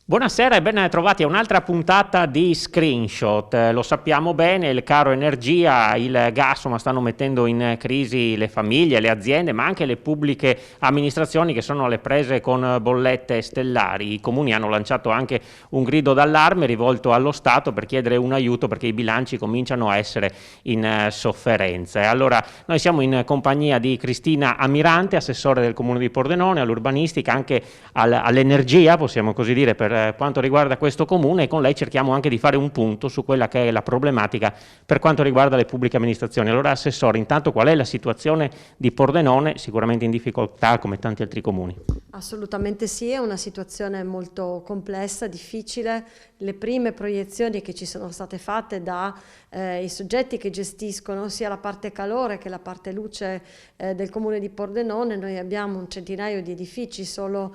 Buonasera e ben trovati a un'altra puntata di Screenshot. Lo sappiamo bene, il caro energia, il gas, insomma, stanno mettendo in crisi le famiglie, le aziende, ma anche le pubbliche amministrazioni che sono alle prese con bollette stellari. I comuni hanno lanciato anche un grido d'allarme rivolto allo Stato per chiedere un aiuto perché i bilanci cominciano a essere in sofferenza. E allora noi siamo in compagnia di Cristina Amirante, assessore del Comune di Pordenone, all'urbanistica, anche all'energia, possiamo così dire, per quanto riguarda questo comune, e con lei cerchiamo anche di fare un punto su quella che è la problematica per quanto riguarda le pubbliche amministrazioni. Allora, assessore, intanto qual è la situazione di Pordenone, sicuramente in difficoltà come tanti altri comuni? Assolutamente sì, è una situazione molto complessa, difficile. Le prime proiezioni che ci sono state fatte dai soggetti che gestiscono sia la parte calore che la parte luce del comune di Pordenone, noi abbiamo un centinaio di edifici solo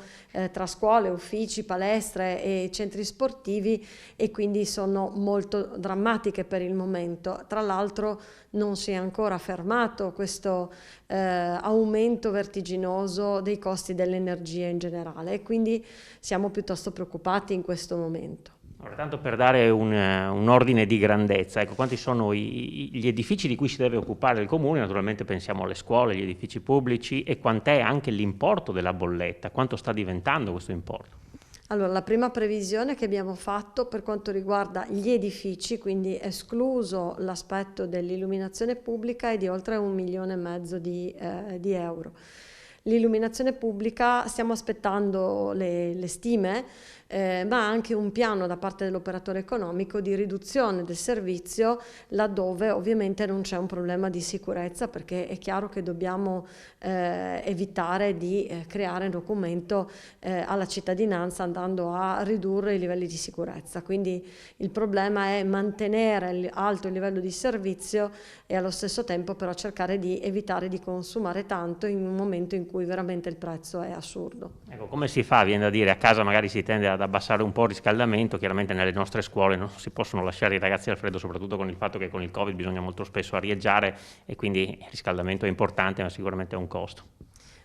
tra scuole, uffici, palestre e centri sportivi, e quindi sono molto drammatiche per il momento. Tra l'altro non si è ancora fermato questo aumento vertiginoso dei costi dell'energia in generale, e quindi siamo piuttosto preoccupati in questo momento. Allora, tanto per dare un ordine di grandezza, ecco, quanti sono gli edifici di cui si deve occupare il comune? Naturalmente pensiamo alle scuole, agli edifici pubblici, e quant'è anche l'importo della bolletta, quanto sta diventando questo importo? Allora, la prima previsione che abbiamo fatto per quanto riguarda gli edifici, quindi escluso l'aspetto dell'illuminazione pubblica, è di oltre 1,5 milioni di euro. L'illuminazione pubblica, stiamo aspettando le stime, ma anche un piano da parte dell'operatore economico di riduzione del servizio laddove ovviamente non c'è un problema di sicurezza, perché è chiaro che dobbiamo evitare di creare un documento alla cittadinanza andando a ridurre i livelli di sicurezza. Quindi il problema è mantenere alto il livello di servizio e allo stesso tempo però cercare di evitare di consumare tanto in un momento in cui veramente il prezzo è assurdo. Ecco, come si fa? Viene da dire, a casa magari si tende ad abbassare un po' il riscaldamento, chiaramente nelle nostre scuole non si possono lasciare i ragazzi al freddo, soprattutto con il fatto che con il Covid bisogna molto spesso arieggiare e quindi il riscaldamento è importante, ma sicuramente è un costo.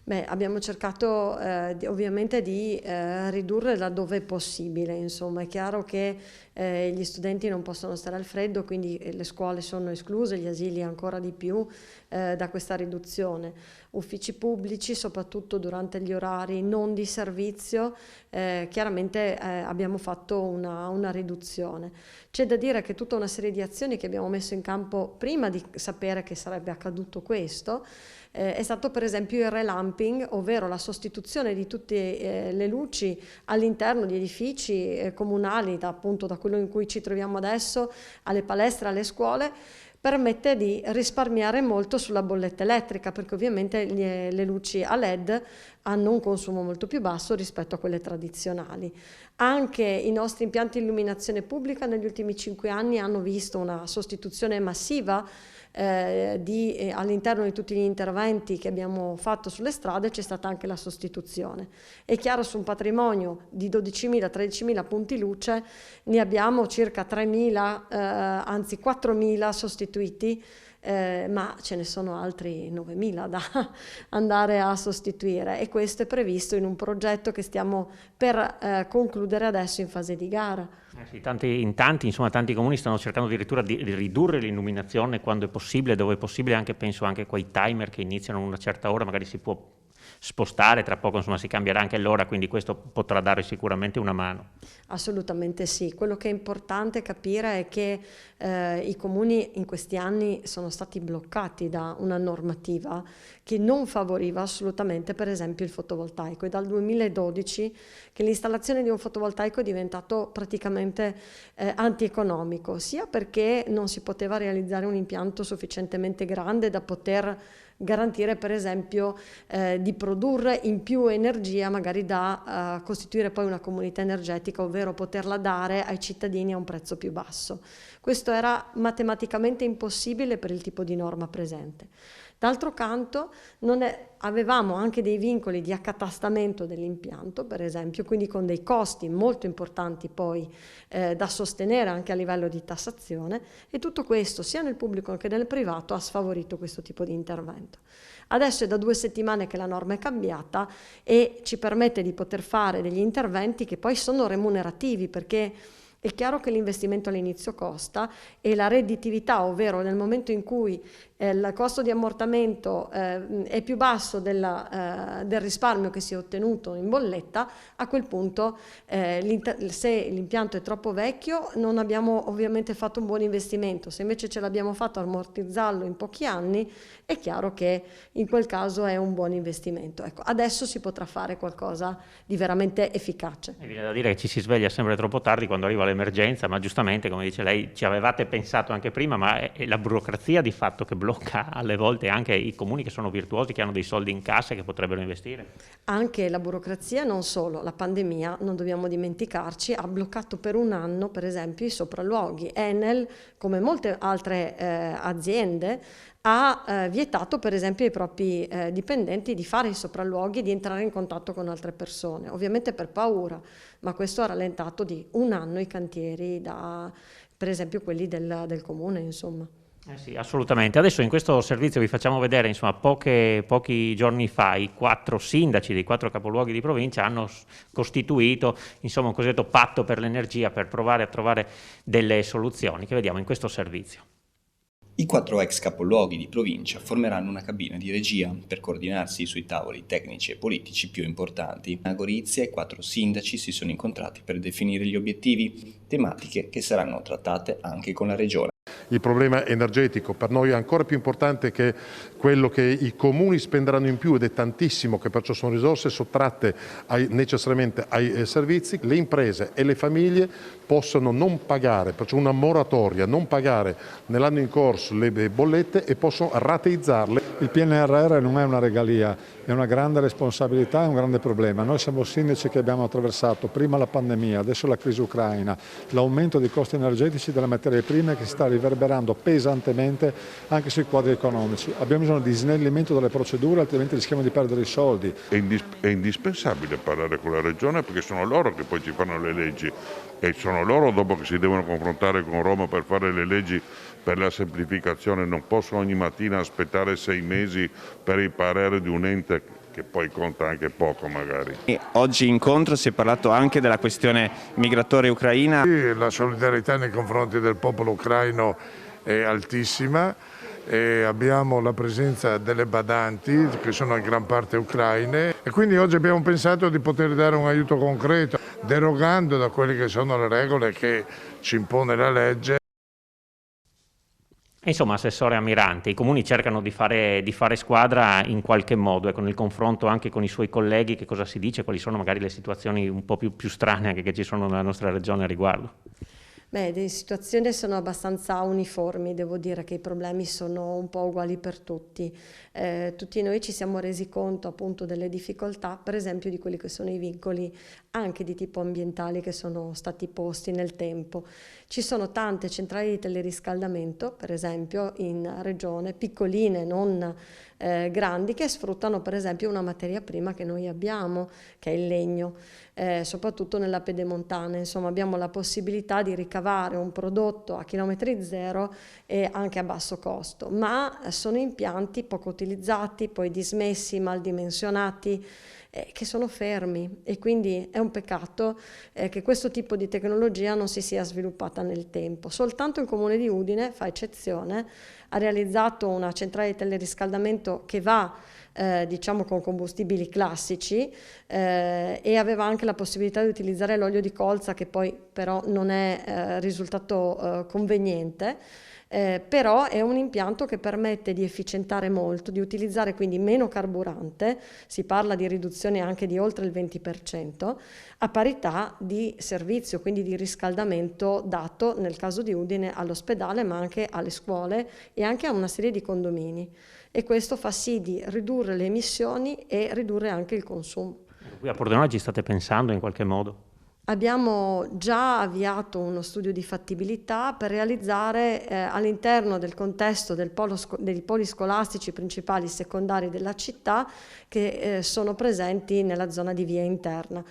Beh, abbiamo cercato ovviamente di ridurre laddove è possibile, insomma, è chiaro che gli studenti non possono stare al freddo, quindi le scuole sono escluse, gli asili ancora di più da questa riduzione. Uffici pubblici, soprattutto durante gli orari non di servizio, chiaramente abbiamo fatto una riduzione. C'è da dire che tutta una serie di azioni che abbiamo messo in campo prima di sapere che sarebbe accaduto questo, è stato per esempio il relamping, ovvero la sostituzione di tutte le luci all'interno di edifici comunali, appunto da quello in cui ci troviamo adesso, alle palestre, alle scuole. Permette di risparmiare molto sulla bolletta elettrica, perché ovviamente le luci a LED hanno un consumo molto più basso rispetto a quelle tradizionali. Anche i nostri impianti di illuminazione pubblica negli ultimi 5 anni hanno visto una sostituzione massiva all'interno di tutti gli interventi che abbiamo fatto sulle strade. C'è stata anche la sostituzione. È chiaro, su un patrimonio di 12.000-13.000 punti luce ne abbiamo circa 3.000, anzi 4.000 sostituiti, ma ce ne sono altri 9.000 da andare a sostituire, e questo è previsto in un progetto che stiamo per concludere adesso in fase di gara. Sì, tanti comuni stanno cercando addirittura di ridurre l'illuminazione quando è possibile, dove è possibile, anche penso anche quei timer che iniziano a una certa ora, magari si può spostare, tra poco insomma si cambierà anche l'ora, quindi questo potrà dare sicuramente una mano. Assolutamente sì, quello che è importante capire è che i comuni in questi anni sono stati bloccati da una normativa che non favoriva assolutamente per esempio il fotovoltaico. È dal 2012 che l'installazione di un fotovoltaico è diventato praticamente antieconomico, sia perché non si poteva realizzare un impianto sufficientemente grande da poter garantire per esempio di produrre in più energia, magari da costituire poi una comunità energetica, ovvero poterla dare ai cittadini a un prezzo più basso. Questo era matematicamente impossibile per il tipo di norma presente. D'altro canto avevamo anche dei vincoli di accatastamento dell'impianto, per esempio, quindi con dei costi molto importanti poi da sostenere anche a livello di tassazione, e tutto questo sia nel pubblico che nel privato ha sfavorito questo tipo di intervento. Adesso è da 2 settimane che la norma è cambiata e ci permette di poter fare degli interventi che poi sono remunerativi, perché è chiaro che l'investimento all'inizio costa e la redditività, ovvero nel momento in cui il costo di ammortamento è più basso del risparmio che si è ottenuto in bolletta, a quel punto se l'impianto è troppo vecchio non abbiamo ovviamente fatto un buon investimento. Se invece ce l'abbiamo fatto ammortizzarlo in pochi anni, è chiaro che in quel caso è un buon investimento. Ecco, adesso si potrà fare qualcosa di veramente efficace. Mi viene da dire che ci si sveglia sempre troppo tardi quando arriva l'emergenza, ma giustamente, come dice lei, ci avevate pensato anche prima, ma è la burocrazia di fatto che blocca alle volte anche i comuni che sono virtuosi, che hanno dei soldi in cassa e che potrebbero investire. Anche la burocrazia, non solo, la pandemia, non dobbiamo dimenticarci, ha bloccato per un anno, per esempio, i sopralluoghi. Enel, come molte altre aziende, ha vietato per esempio ai propri dipendenti di fare i sopralluoghi, di entrare in contatto con altre persone, ovviamente per paura, ma questo ha rallentato di un anno i cantieri, per esempio quelli del comune, insomma. Sì, assolutamente. Adesso in questo servizio vi facciamo vedere, insomma, pochi giorni fa i 4 sindaci dei 4 capoluoghi di provincia hanno costituito, insomma, un cosiddetto patto per l'energia per provare a trovare delle soluzioni che vediamo in questo servizio. I 4 ex capoluoghi di provincia formeranno una cabina di regia per coordinarsi sui tavoli tecnici e politici più importanti. A Gorizia i 4 sindaci si sono incontrati per definire gli obiettivi, tematiche che saranno trattate anche con la regione. Il problema energetico per noi è ancora più importante che quello che i comuni spenderanno in più, ed è tantissimo, che perciò sono risorse sottratte necessariamente ai servizi. Le imprese e le famiglie possono non pagare, perciò una moratoria, non pagare nell'anno in corso le bollette e possono rateizzarle. Il PNRR non è una regalia, è una grande responsabilità, è un grande problema. Noi siamo sindaci che abbiamo attraversato prima la pandemia, adesso la crisi ucraina, l'aumento dei costi energetici delle materie prime che si sta riverberando pesantemente anche sui quadri economici. Abbiamo bisogno di snellimento delle procedure, altrimenti rischiamo di perdere i soldi. È indispensabile parlare con la regione, perché sono loro che poi ci fanno le leggi e sono loro dopo che si devono confrontare con Roma per fare le leggi per la semplificazione. Non possono ogni mattina aspettare 6 mesi per il parere di un ente che poi conta anche poco magari. Oggi incontro si è parlato anche della questione migratoria ucraina. La solidarietà nei confronti del popolo ucraino è altissima e abbiamo la presenza delle badanti che sono in gran parte ucraine, e quindi oggi abbiamo pensato di poter dare un aiuto concreto derogando da quelle che sono le regole che ci impone la legge. Insomma, Assessore Amirante, i comuni cercano di fare squadra in qualche modo, e con il confronto anche con i suoi colleghi, che cosa si dice, quali sono magari le situazioni un po' più strane anche che ci sono nella nostra regione a riguardo? Beh, le situazioni sono abbastanza uniformi, devo dire che i problemi sono un po' uguali per tutti. Tutti noi ci siamo resi conto appunto delle difficoltà, per esempio di quelli che sono i vincoli anche di tipo ambientali che sono stati posti nel tempo. Ci sono tante centrali di teleriscaldamento, per esempio in regione, piccoline, non grandi, che sfruttano per esempio una materia prima che noi abbiamo, che è il legno. Soprattutto nella pedemontana, insomma, abbiamo la possibilità di ricavare un prodotto a chilometri zero e anche a basso costo, ma sono impianti poco utilizzati, poi dismessi, mal dimensionati, che sono fermi, e quindi è un peccato che questo tipo di tecnologia non si sia sviluppata nel tempo. Soltanto il comune di Udine, fa eccezione, ha realizzato una centrale di teleriscaldamento che va diciamo con combustibili classici, e aveva anche la possibilità di utilizzare l'olio di colza, che poi però non è risultato conveniente. Però è un impianto che permette di efficientare molto, di utilizzare quindi meno carburante, si parla di riduzione anche di oltre il 20%, a parità di servizio, quindi di riscaldamento dato nel caso di Udine all'ospedale, ma anche alle scuole e anche a una serie di condomini, e questo fa sì di ridurre le emissioni e ridurre anche il consumo. Qui a Pordenone ci state pensando in qualche modo? Abbiamo già avviato uno studio di fattibilità per realizzare all'interno del contesto dei poli scolastici principali secondari della città che sono presenti nella zona di via interna.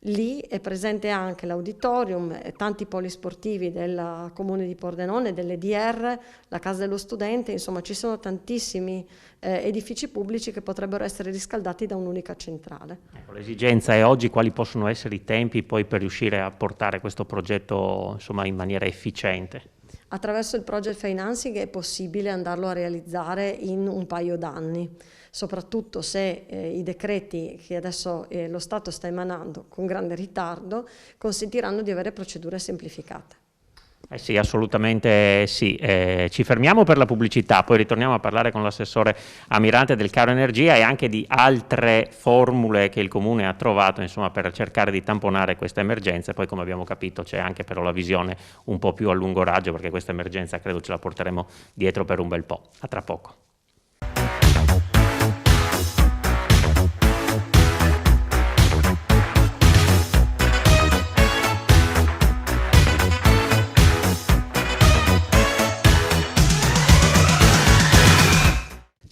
Lì è presente anche l'auditorium, tanti polisportivi del comune di Pordenone, dell'EDR, la casa dello studente, insomma ci sono tantissimi edifici pubblici che potrebbero essere riscaldati da un'unica centrale. L'esigenza è oggi quali possono essere i tempi poi per riuscire a portare questo progetto insomma, in maniera efficiente? Attraverso il project financing è possibile andarlo a realizzare in un paio d'anni, soprattutto se i decreti che adesso lo Stato sta emanando con grande ritardo consentiranno di avere procedure semplificate. Sì, assolutamente sì. Ci fermiamo per la pubblicità, poi ritorniamo a parlare con l'assessore Amirante del caro energia e anche di altre formule che il Comune ha trovato insomma, per cercare di tamponare questa emergenza. Poi come abbiamo capito c'è anche però la visione un po' più a lungo raggio, perché questa emergenza credo ce la porteremo dietro per un bel po'. A tra poco.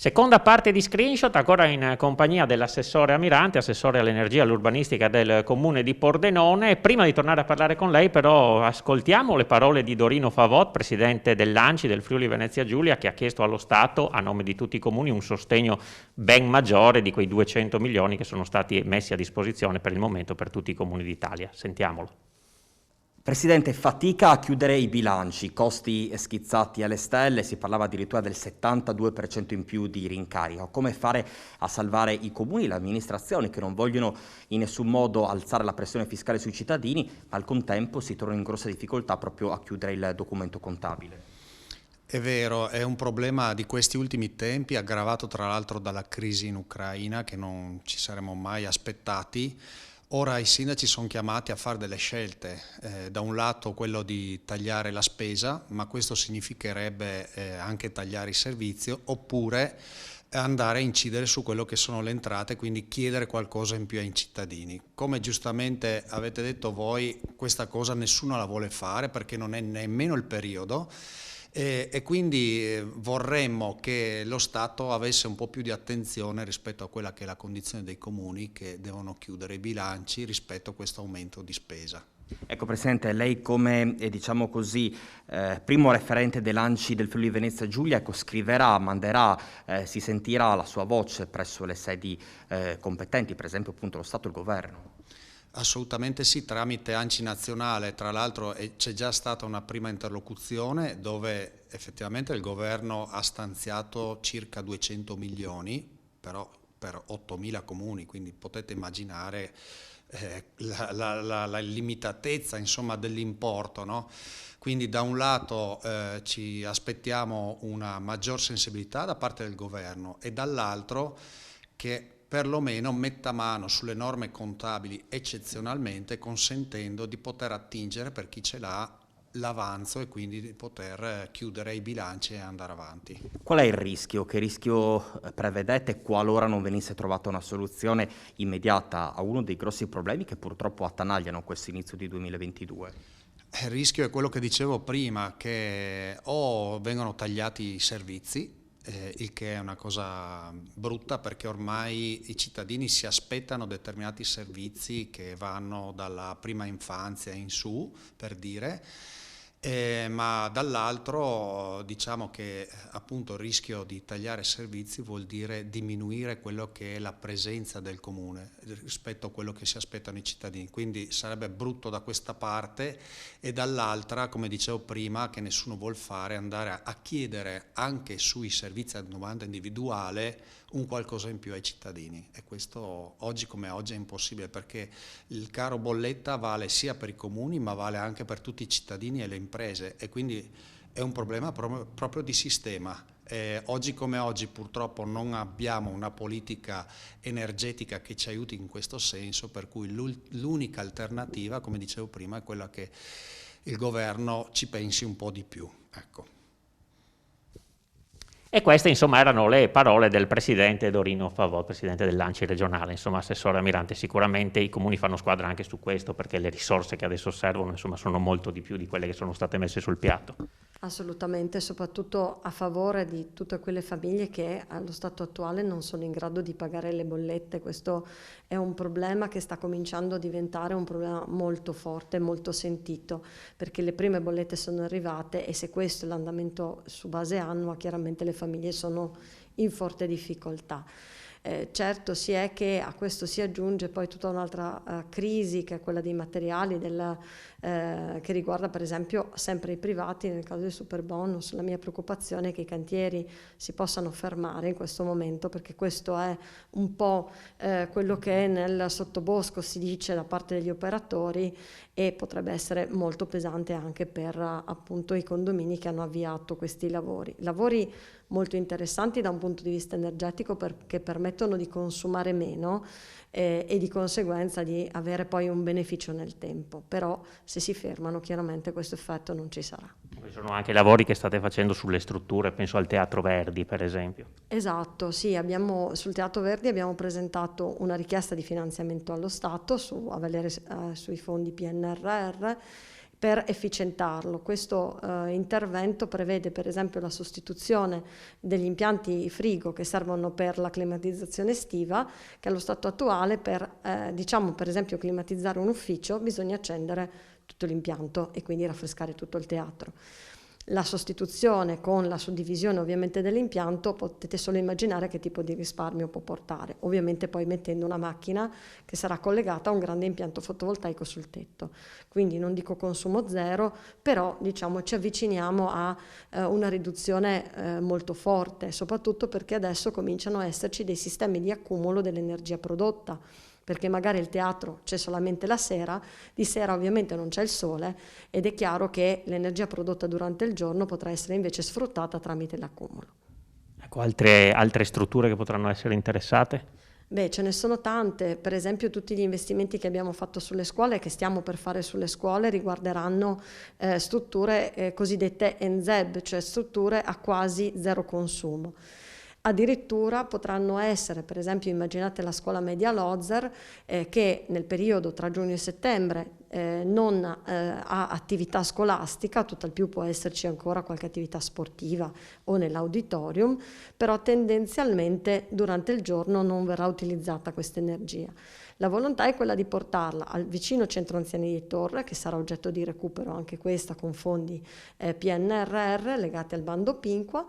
Seconda parte di Screenshot, ancora in compagnia dell'assessore Amirante, assessore all'energia e all'urbanistica del comune di Pordenone. Prima di tornare a parlare con lei però ascoltiamo le parole di Dorino Favot, presidente dell'ANCI del Friuli Venezia Giulia, che ha chiesto allo Stato, a nome di tutti i comuni, un sostegno ben maggiore di quei 200 milioni che sono stati messi a disposizione per il momento per tutti i comuni d'Italia. Sentiamolo. Presidente, fatica a chiudere i bilanci, costi schizzati alle stelle, si parlava addirittura del 72% in più di rincarico. Come fare a salvare i comuni e le amministrazioni che non vogliono in nessun modo alzare la pressione fiscale sui cittadini, ma al contempo si trovano in grossa difficoltà proprio a chiudere il documento contabile? È vero, è un problema di questi ultimi tempi, aggravato tra l'altro dalla crisi in Ucraina che non ci saremmo mai aspettati. Ora i sindaci sono chiamati a fare delle scelte, da un lato quello di tagliare la spesa, ma questo significherebbe anche tagliare i servizi, oppure andare a incidere su quello che sono le entrate, quindi chiedere qualcosa in più ai cittadini. Come giustamente avete detto voi, questa cosa nessuno la vuole fare perché non è nemmeno il periodo. E quindi vorremmo che lo Stato avesse un po' più di attenzione rispetto a quella che è la condizione dei comuni che devono chiudere i bilanci rispetto a questo aumento di spesa. Ecco Presidente, lei come diciamo così, primo referente dell'ANCI del Friuli Venezia Giulia, ecco, scriverà, manderà, si sentirà la sua voce presso le sedi competenti, per esempio appunto lo Stato e il Governo? Assolutamente sì, tramite ANCI nazionale, tra l'altro c'è già stata una prima interlocuzione dove effettivamente il governo ha stanziato circa 200 milioni, però per 8.000 comuni, quindi potete immaginare la limitatezza insomma, dell'importo, no? Quindi da un lato ci aspettiamo una maggior sensibilità da parte del governo e dall'altro che perlomeno metta mano sulle norme contabili eccezionalmente, consentendo di poter attingere per chi ce l'ha l'avanzo e quindi di poter chiudere i bilanci e andare avanti. Qual è il rischio? Che rischio prevedete qualora non venisse trovata una soluzione immediata a uno dei grossi problemi che purtroppo attanagliano questo inizio di 2022? Il rischio è quello che dicevo prima, che o vengono tagliati i servizi, il che è una cosa brutta perché ormai i cittadini si aspettano determinati servizi che vanno dalla prima infanzia in su, per dire, ma dall'altro diciamo che appunto il rischio di tagliare servizi vuol dire diminuire quello che è la presenza del comune rispetto a quello che si aspettano i cittadini, quindi sarebbe brutto da questa parte e dall'altra, come dicevo prima, che nessuno vuol fare, andare a chiedere anche sui servizi a domanda individuale un qualcosa in più ai cittadini e questo oggi come oggi è impossibile perché il caro bolletta vale sia per i comuni ma vale anche per tutti i cittadini e le imprese e quindi è un problema proprio di sistema. Oggi come oggi purtroppo non abbiamo una politica energetica che ci aiuti in questo senso, per cui l'unica alternativa, come dicevo prima, è quella che il governo ci pensi un po' di più. Ecco. E queste insomma erano le parole del presidente Dorino Favò, presidente dell'ANCI regionale, insomma assessore Almirante. Sicuramente i comuni fanno squadra anche su questo, perché le risorse che adesso servono insomma sono molto di più di quelle che sono state messe sul piatto. Assolutamente, soprattutto a favore di tutte quelle famiglie che allo stato attuale non sono in grado di pagare le bollette. Questo è un problema che sta cominciando a diventare un problema molto forte, molto sentito, perché le prime bollette sono arrivate e se questo è l'andamento su base annua, chiaramente le famiglie sono in forte difficoltà. Certo si è che a questo si aggiunge poi tutta un'altra crisi, che è quella dei materiali, che riguarda per esempio sempre i privati. Nel caso del superbonus la mia preoccupazione è che i cantieri si possano fermare in questo momento, perché questo è un po' quello che nel sottobosco si dice da parte degli operatori, e potrebbe essere molto pesante anche per appunto i condomini che hanno avviato questi lavori molto interessanti da un punto di vista energetico, perché permettono di consumare meno e di conseguenza di avere poi un beneficio nel tempo, però se si fermano chiaramente questo effetto non ci sarà. Ci sono anche lavori che state facendo sulle strutture, penso al Teatro Verdi per esempio. Esatto, sì, sul Teatro Verdi abbiamo presentato una richiesta di finanziamento allo Stato a valere sui fondi PNRR per efficientarlo. Questo intervento prevede per esempio la sostituzione degli impianti frigo che servono per la climatizzazione estiva, che allo stato attuale per esempio climatizzare un ufficio bisogna accendere tutto l'impianto e quindi raffrescare tutto il teatro. La sostituzione con la suddivisione ovviamente dell'impianto potete solo immaginare che tipo di risparmio può portare, ovviamente poi mettendo una macchina che sarà collegata a un grande impianto fotovoltaico sul tetto, quindi non dico consumo zero, però diciamo ci avviciniamo a una riduzione molto forte, soprattutto perché adesso cominciano a esserci dei sistemi di accumulo dell'energia prodotta, perché magari il teatro c'è solamente la sera, di sera ovviamente non c'è il sole ed è chiaro che l'energia prodotta durante il giorno potrà essere invece sfruttata tramite l'accumulo. Ecco, altre strutture che potranno essere interessate? Beh, ce ne sono tante, per esempio tutti gli investimenti che abbiamo fatto sulle scuole, che stiamo per fare sulle scuole, riguarderanno strutture cosiddette NZEB, cioè strutture a quasi zero consumo. Addirittura potranno essere, per esempio immaginate la scuola media Lozzer che nel periodo tra giugno e settembre non ha attività scolastica, tutt'al più può esserci ancora qualche attività sportiva o nell'auditorium, però tendenzialmente durante il giorno non verrà utilizzata questa energia. La volontà è quella di portarla al vicino centro anziani di Torre, che sarà oggetto di recupero anche questa con fondi PNRR legati al bando Pinqua,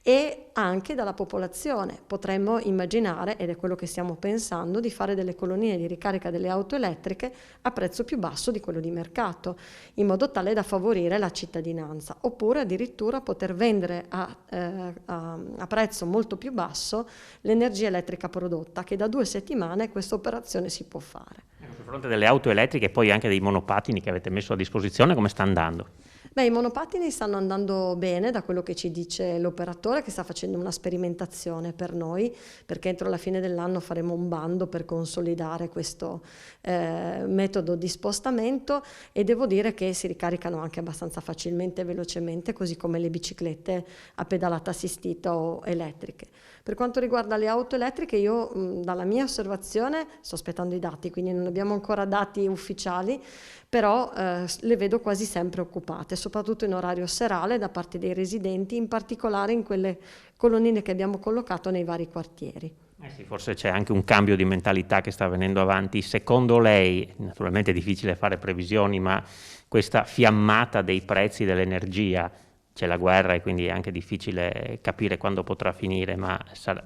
e anche dalla popolazione. Potremmo immaginare, ed è quello che stiamo pensando, di fare delle colonnine di ricarica delle auto elettriche a prezzo più basso di quello di mercato, in modo tale da favorire la cittadinanza, oppure addirittura poter vendere a prezzo molto più basso l'energia elettrica prodotta, che da 2 settimane questa operazione si può fare. Sul fronte delle auto elettriche e poi anche dei monopattini che avete messo a disposizione, come sta andando? Beh, i monopattini stanno andando bene, da quello che ci dice l'operatore, che sta facendo una sperimentazione per noi, perché entro la fine dell'anno faremo un bando per consolidare questo metodo di spostamento, e devo dire che si ricaricano anche abbastanza facilmente e velocemente, così come le biciclette a pedalata assistita o elettriche. Per quanto riguarda le auto elettriche, io dalla mia osservazione sto aspettando i dati, quindi non abbiamo ancora dati ufficiali, però le vedo quasi sempre occupate, soprattutto in orario serale da parte dei residenti, in particolare in quelle colonnine che abbiamo collocato nei vari quartieri. Sì, forse c'è anche un cambio di mentalità che sta venendo avanti. Secondo lei, naturalmente è difficile fare previsioni, ma questa fiammata dei prezzi dell'energia, c'è la guerra e quindi è anche difficile capire quando potrà finire, ma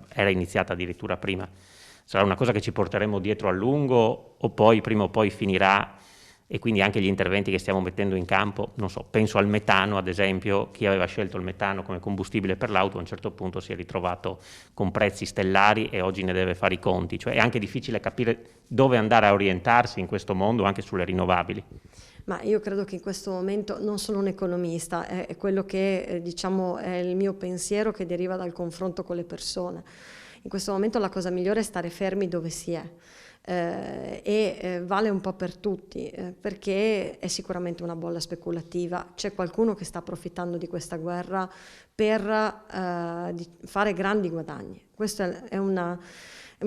era iniziata addirittura prima, sarà una cosa che ci porteremo dietro a lungo o poi prima o poi finirà? E quindi anche gli interventi che stiamo mettendo in campo, non so, penso al metano ad esempio, chi aveva scelto il metano come combustibile per l'auto a un certo punto si è ritrovato con prezzi stellari e oggi ne deve fare i conti, cioè è anche difficile capire dove andare a orientarsi in questo mondo anche sulle rinnovabili. Ma io credo che in questo momento, non sono un economista, è quello che diciamo è il mio pensiero che deriva dal confronto con le persone. In questo momento la cosa migliore è stare fermi dove si è. vale un po' per tutti, perché è sicuramente una bolla speculativa. C'è qualcuno che sta approfittando di questa guerra per fare grandi guadagni. Questa è una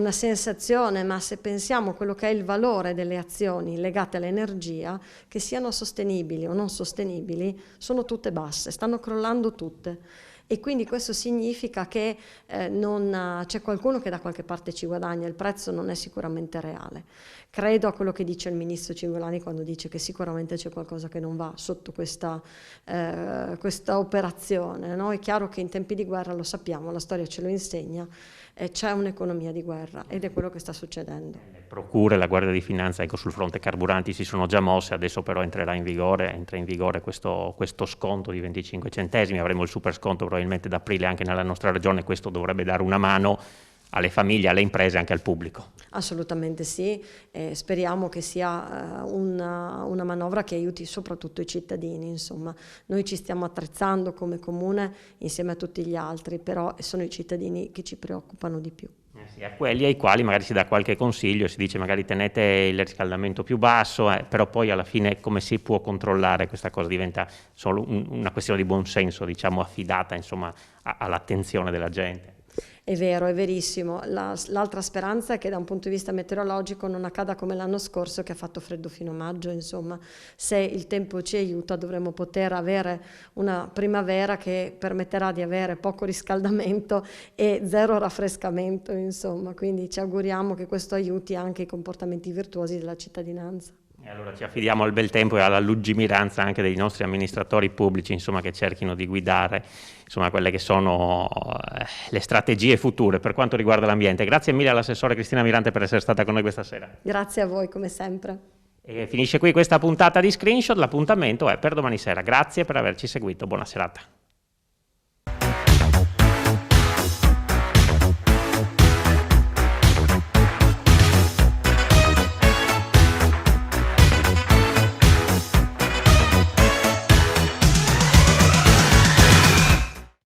sensazione, ma se pensiamo a quello che è il valore delle azioni legate all'energia, che siano sostenibili o non sostenibili, sono tutte basse, stanno crollando tutte. E quindi questo significa che c'è qualcuno che da qualche parte ci guadagna, il prezzo non è sicuramente reale. Credo a quello che dice il ministro Cingolani quando dice che sicuramente c'è qualcosa che non va sotto questa operazione, no? È chiaro che in tempi di guerra, lo sappiamo, la storia ce lo insegna, c'è un'economia di guerra ed è quello che sta succedendo. Le procure, la Guardia di Finanza, ecco, sul fronte carburanti si sono già mosse, adesso però entra in vigore questo sconto di 25 centesimi, avremo il super sconto probabilmente ad aprile anche nella nostra regione, questo dovrebbe dare una mano alle famiglie, alle imprese e anche al pubblico. Assolutamente sì, speriamo che sia una manovra che aiuti soprattutto i cittadini, insomma. Noi ci stiamo attrezzando come comune insieme a tutti gli altri, però sono i cittadini che ci preoccupano di più. Sì, a quelli ai quali magari si dà qualche consiglio, si dice magari tenete il riscaldamento più basso, però poi alla fine come si può controllare questa cosa? Diventa solo una questione di buonsenso, diciamo, affidata insomma all'attenzione della gente. È vero, è verissimo. L'altra speranza è che da un punto di vista meteorologico non accada come l'anno scorso che ha fatto freddo fino a maggio, insomma. Se il tempo ci aiuta dovremo poter avere una primavera che permetterà di avere poco riscaldamento e zero raffrescamento, insomma. Quindi ci auguriamo che questo aiuti anche i comportamenti virtuosi della cittadinanza. E allora ci affidiamo al bel tempo e alla lungimiranza anche dei nostri amministratori pubblici, insomma, che cerchino di guidare insomma, quelle che sono le strategie future per quanto riguarda l'ambiente. Grazie mille all'assessore Cristina Mirante per essere stata con noi questa sera. Grazie a voi, come sempre. E finisce qui questa puntata di Screenshot, l'appuntamento è per domani sera. Grazie per averci seguito, buona serata.